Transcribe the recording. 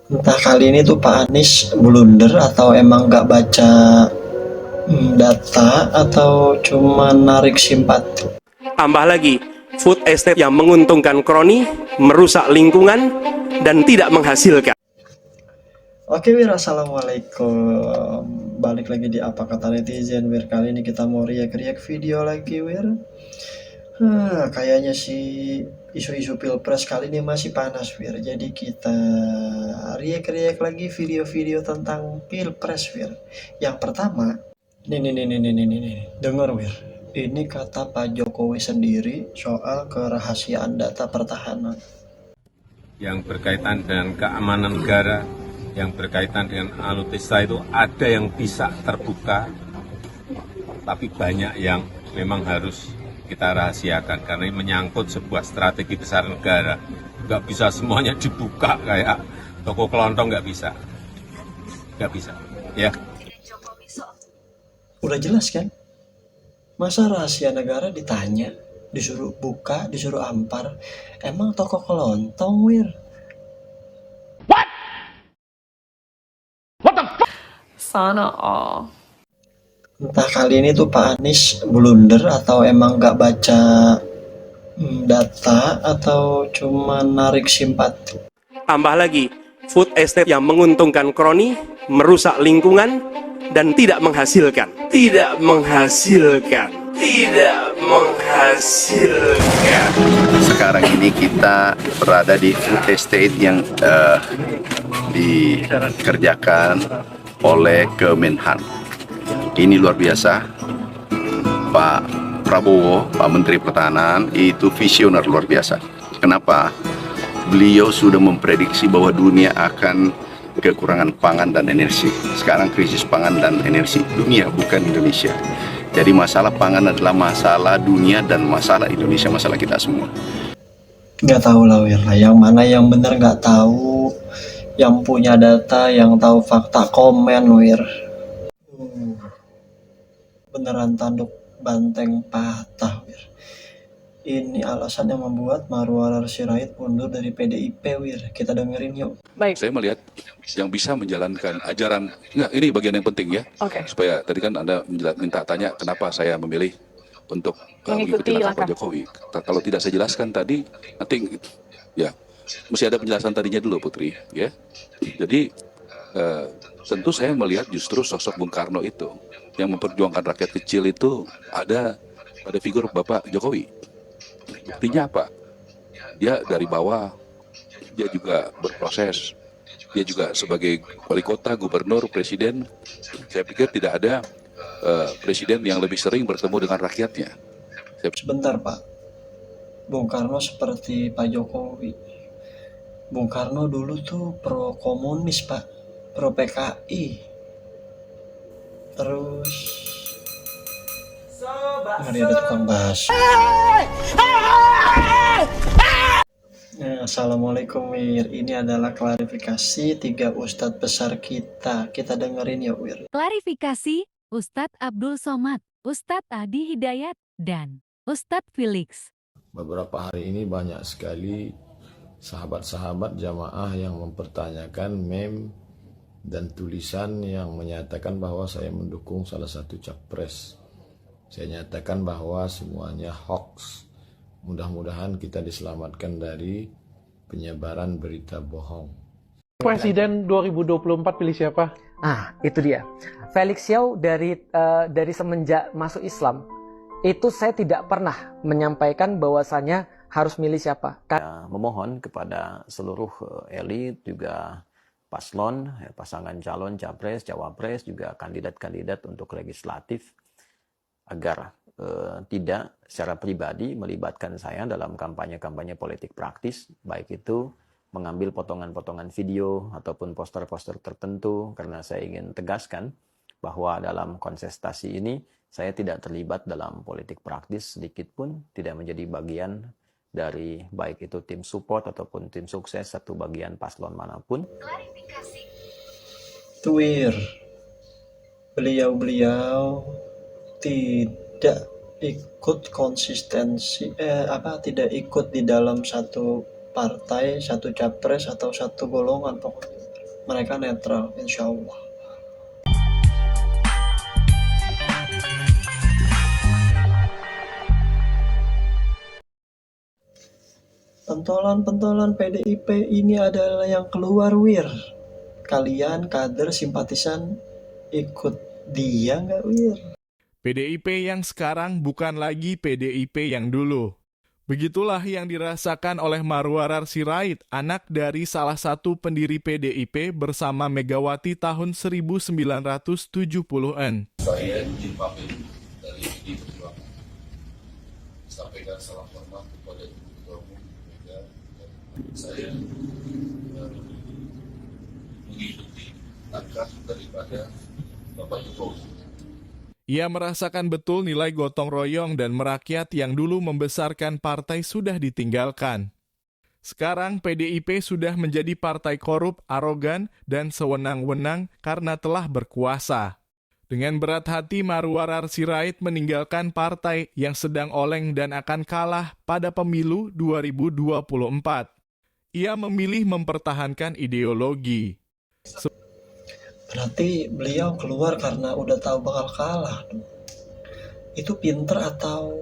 Entah kali ini tuh Pak Anies blunder atau emang nggak baca data atau cuma narik simpati. Tambah lagi, food estate yang menguntungkan kroni, merusak lingkungan, dan tidak menghasilkan. Oke Wir, assalamualaikum. Balik lagi di apa kata netizen Wir. Kali ini kita mau react video lagi Wir. Kayaknya sih isu-isu pilpres kali ini masih panas Wir. Jadi kita react lagi video-video tentang pilpres Wir. Yang pertama, nih. Dengar Wir. Ini kata Pak Jokowi sendiri soal kerahasiaan data pertahanan. Yang berkaitan dengan keamanan negara, yang berkaitan dengan alutsista itu ada yang bisa terbuka, tapi banyak yang memang harus kita rahasiakan karena ini menyangkut sebuah strategi besar negara. Nggak bisa semuanya dibuka kayak toko kelontong, nggak bisa, ya. Udah jelas kan? Masa rahasia negara ditanya, disuruh buka, disuruh ampar? Emang toko kelontong Wir? Sana all. Entah kali ini tuh Pak Anies blunder atau emang nggak baca data atau cuma narik simpati. Tambah lagi, food estate yang menguntungkan kroni, merusak lingkungan, dan tidak menghasilkan. Tidak menghasilkan. Sekarang ini kita berada di food estate yang dikerjakan oleh Kemenhan. Ini luar biasa. Pak Prabowo, Pak Menteri Pertahanan, itu visioner luar biasa. Kenapa? Beliau sudah memprediksi bahwa dunia akan kekurangan pangan dan energi. Sekarang krisis pangan dan energi dunia, bukan Indonesia. Jadi masalah pangan adalah masalah dunia dan masalah Indonesia, masalah kita semua. Nggak tahu lah Wir, yang mana yang benar nggak tahu. Yang punya data, yang tahu fakta komen Wir. Beneran tanduk banteng patah Wir. Ini alasan yang membuat Marwarar Sirait mundur dari PDIP Wir. Kita dengerin yuk. Baik. Saya melihat yang bisa menjalankan ajaran, ini bagian yang penting ya. Oke. Supaya tadi kan Anda minta tanya kenapa saya memilih untuk mengikuti langkah Pak Jokowi. Kalau tidak saya jelaskan tadi, nanti ya mesti ada penjelasan tadinya dulu Putri ya. Jadi tentu saya melihat justru sosok Bung Karno itu yang memperjuangkan rakyat kecil itu ada pada figur Bapak Jokowi. Buktinya apa? Dia dari bawah, dia juga berproses, dia juga sebagai wali kota, gubernur, presiden. Saya pikir tidak ada presiden yang lebih sering bertemu dengan rakyatnya. Sebentar Pak, Bung Karno seperti Pak Jokowi. Bung Karno dulu tuh pro komunis Pak, pro PKI. Terus hari ada tukang bahas. Assalamualaikum Wir, ini adalah klarifikasi 3 ustadz besar kita. Kita dengerin ya Wir. Klarifikasi Ustadz Abdul Somad, Ustadz Adi Hidayat, dan Ustadz Felix. Beberapa hari ini banyak sekali sahabat-sahabat jamaah yang mempertanyakan meme dan tulisan yang menyatakan bahwa saya mendukung salah satu capres. Saya nyatakan bahwa semuanya hoax. Mudah-mudahan kita diselamatkan dari penyebaran berita bohong. Presiden 2024 pilih siapa? Itu dia. Felix Xiao dari semenjak masuk Islam, itu saya tidak pernah menyampaikan bahwasanya harus milih siapa. Memohon kepada seluruh elit, juga paslon, pasangan calon capres, cawapres, juga kandidat-kandidat untuk legislatif, agar tidak secara pribadi melibatkan saya dalam kampanye-kampanye politik praktis, baik itu mengambil potongan-potongan video ataupun poster-poster tertentu, karena saya ingin tegaskan bahwa dalam kontestasi ini saya tidak terlibat dalam politik praktis sedikit pun, tidak menjadi bagian dari baik itu tim support ataupun tim sukses satu bagian paslon manapun. Tuir, beliau tidak ikut konsistensi, tidak ikut di dalam satu partai, satu capres atau satu golongan pokoknya. mereka netral, insya Allah. Pentolan-pentolan PDIP ini adalah yang keluar, Wir. Kalian kader simpatisan ikut dia nggak, Wir? PDIP yang sekarang bukan lagi PDIP yang dulu. Begitulah yang dirasakan oleh Marwarar Sirait, anak dari salah satu pendiri PDIP bersama Megawati tahun 1970-an. Saya izin pamit dari PDI Perjuangan. Sampaikan salam hormat kepada Ibu Ketua Umum Mega. Saya mengikuti langkah daripada Bapak Jokowi. Ia merasakan betul nilai gotong royong dan merakyat yang dulu membesarkan partai sudah ditinggalkan. Sekarang PDIP sudah menjadi partai korup, arogan, dan sewenang-wenang karena telah berkuasa. Dengan berat hati Marwarar Sirait meninggalkan partai yang sedang oleng dan akan kalah pada pemilu 2024. Ia memilih mempertahankan ideologi. Berarti beliau keluar karena udah tahu bakal kalah. Itu pinter atau